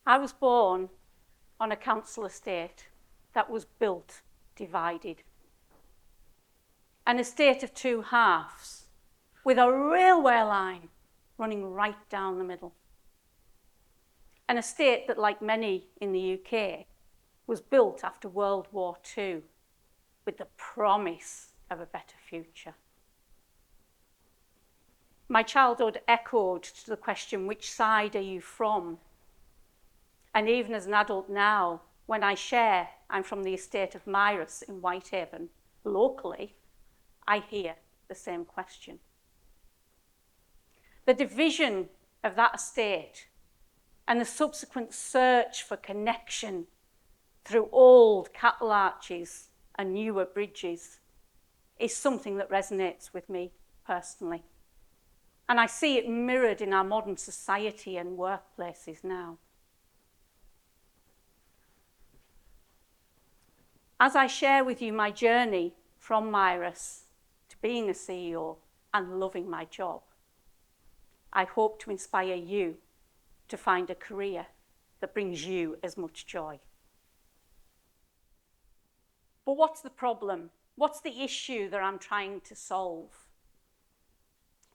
I was born on a council estate that was built divided. An estate of two halves with a railway line running right down the middle. An estate that, like many in the UK, was built after World War II with the promise of a better future. My childhood echoed to the question, which side are you from? And even as an adult now, when I share I'm from the estate of Mirus in Whitehaven, locally, I hear the same question. The division of that estate and the subsequent search for connection through old cattle arches and newer bridges is something that resonates with me personally. And I see it mirrored in our modern society and workplaces now. As I share with you my journey from Mirus to being a CEO and loving my job, I hope to inspire you to find a career that brings you as much joy. But what's the problem? What's the issue that I'm trying to solve?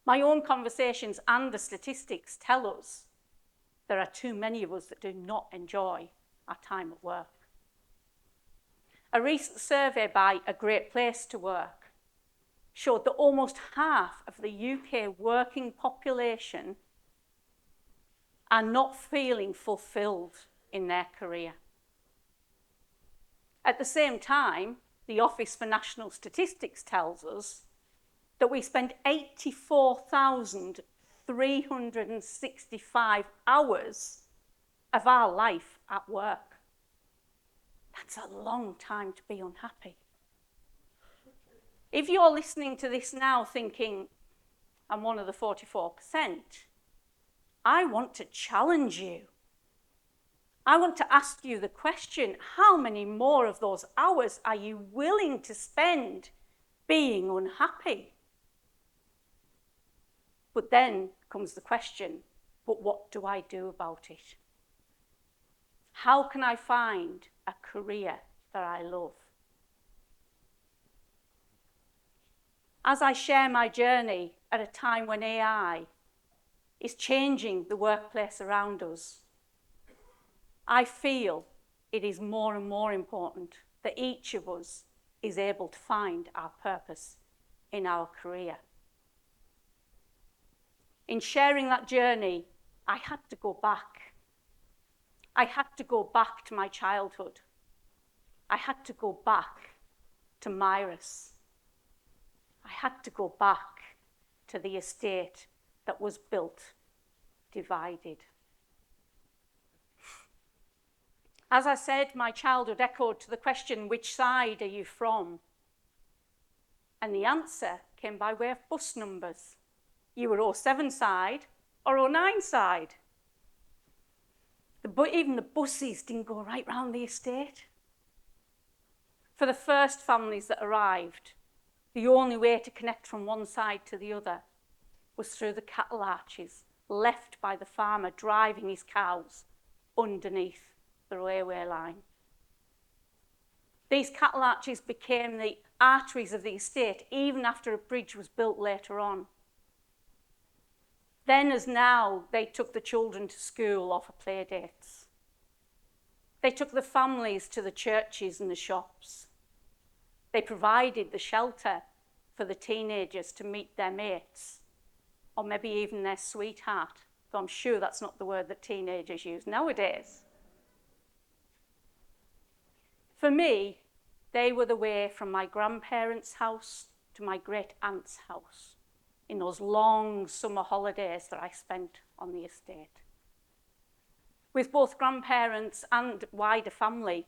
My own conversations and the statistics tell us there are too many of us that do not enjoy our time at work. A recent survey by A Great Place to Work showed that almost half of the UK working population are not feeling fulfilled in their career. At the same time, the Office for National Statistics tells us that we spend 84,365 hours of our life at work. That's a long time to be unhappy. If you're listening to this now thinking, I'm one of the 44%, I want to challenge you. I want to ask you the question, how many more of those hours are you willing to spend being unhappy? But then comes the question, but what do I do about it? How can I find a career that I love? As I share my journey at a time when AI is changing the workplace around us, I feel it is more and more important that each of us is able to find our purpose in our career. In sharing that journey, I had to go back. I had to go back to my childhood. I had to go back to Mirus. I had to go back to the estate that was built divided. As I said, my childhood echoed to the question, which side are you from? And the answer came by way of bus numbers. You were 07 side or 09 side. Even the buses didn't go right round the estate. For the first families that arrived, the only way to connect from one side to the other was through the cattle arches left by the farmer driving his cows underneath the railway line. These cattle arches became the arteries of the estate even after a bridge was built later on. Then as now, they took the children to school or for play dates. They took the families to the churches and the shops. They provided the shelter for the teenagers to meet their mates, or maybe even their sweetheart, though I'm sure that's not the word that teenagers use nowadays. For me, they were the way from my grandparents' house to my great-aunt's house in those long summer holidays that I spent on the estate. With both grandparents and wider family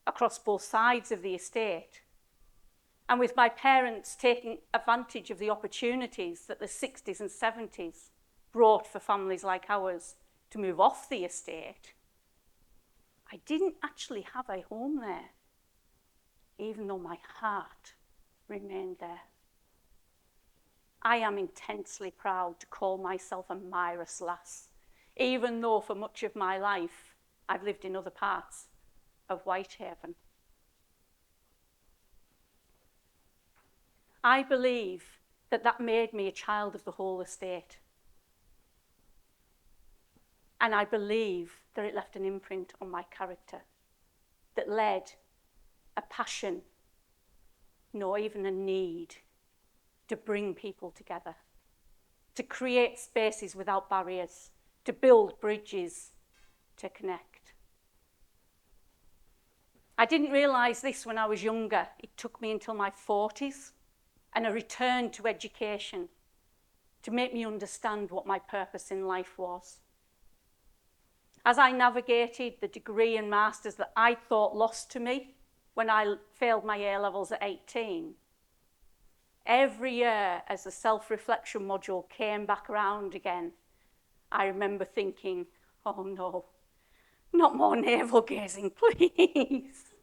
across both sides of the estate, and with my parents taking advantage of the opportunities that the 60s and 70s brought for families like ours to move off the estate, I didn't actually have a home there, even though my heart remained there. I am intensely proud to call myself a Mirus lass, even though for much of my life I've lived in other parts of Whitehaven. I believe that made me a child of the whole estate. And I believe that it left an imprint on my character that led a passion, nor even a need, to bring people together, to create spaces without barriers, to build bridges, to connect. I didn't realise this when I was younger. It took me until my 40s and a return to education to make me understand what my purpose in life was. As I navigated the degree and masters that I thought lost to me when I failed my A-levels at 18, every year as the self-reflection module came back around again, I remember thinking, oh no, not more navel gazing, please.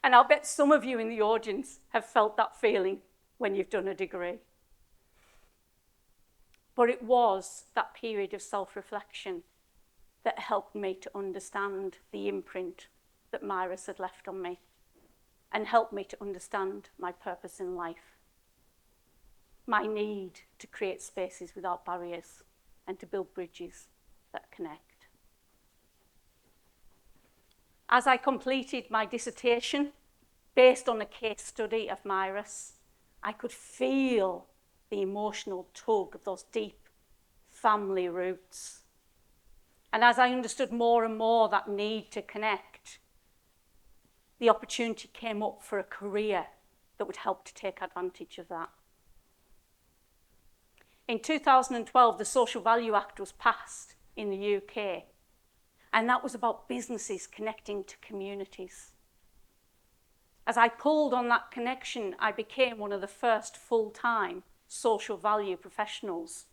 And I'll bet some of you in the audience have felt that feeling when you've done a degree. But it was that period of self-reflection that helped me to understand the imprint that Myris had left on me and helped me to understand my purpose in life, my need to create spaces without barriers and to build bridges that connect. As I completed my dissertation, based on a case study of Myris, I could feel the emotional tug of those deep family roots. And as I understood more and more that need to connect, the opportunity came up for a career that would help to take advantage of that. In 2012, the Social Value Act was passed in the UK, and that was about businesses connecting to communities. As I pulled on that connection, I became one of the first full-time social value professionals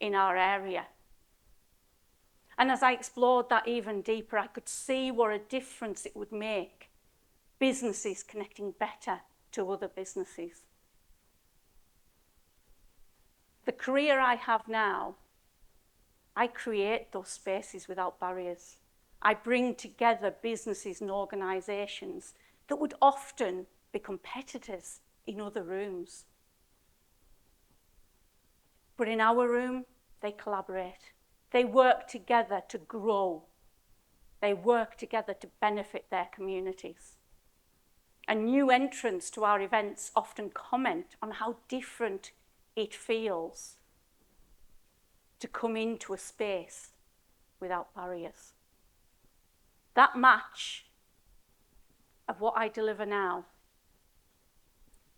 in our area. And as I explored that even deeper, I could see what a difference it would make, businesses connecting better to other businesses. The career I have now, I create those spaces without barriers. I bring together businesses and organisations that would often be competitors in other rooms. But in our room, they collaborate. They work together to grow. They work together to benefit their communities. And new entrants to our events often comment on how different it feels to come into a space without barriers. That match of what I deliver now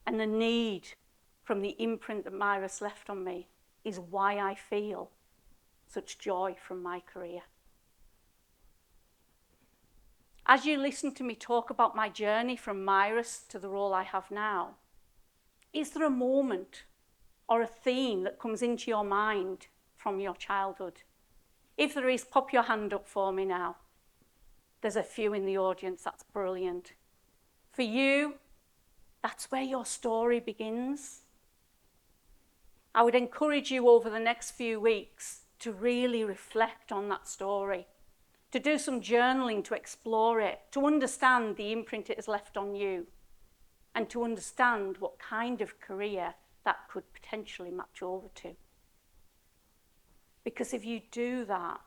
and the need from the imprint that Myris left on me is why I feel such joy from my career. As you listen to me talk about my journey from Myris to the role I have now, is there a moment or a theme that comes into your mind from your childhood? If there is, pop your hand up for me now. There's a few in the audience, that's brilliant. For you, that's where your story begins. I would encourage you over the next few weeks to really reflect on that story, to do some journaling to explore it, to understand the imprint it has left on you, and to understand what kind of career that could potentially match over to. Because if you do that,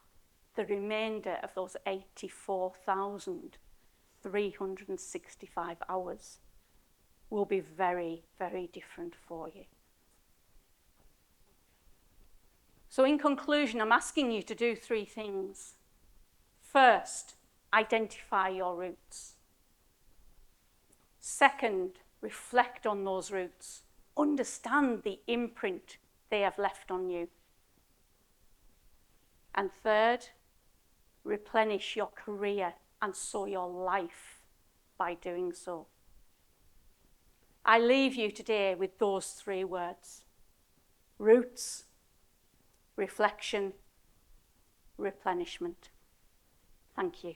the remainder of those 84,365 hours will be very, very different for you. So in conclusion, I'm asking you to do 3 things. First, identify your roots. Second, reflect on those roots. Understand the imprint they have left on you. And third, replenish your career and so your life by doing so. I leave you today with those 3 words: roots, reflection, replenishment. Thank you.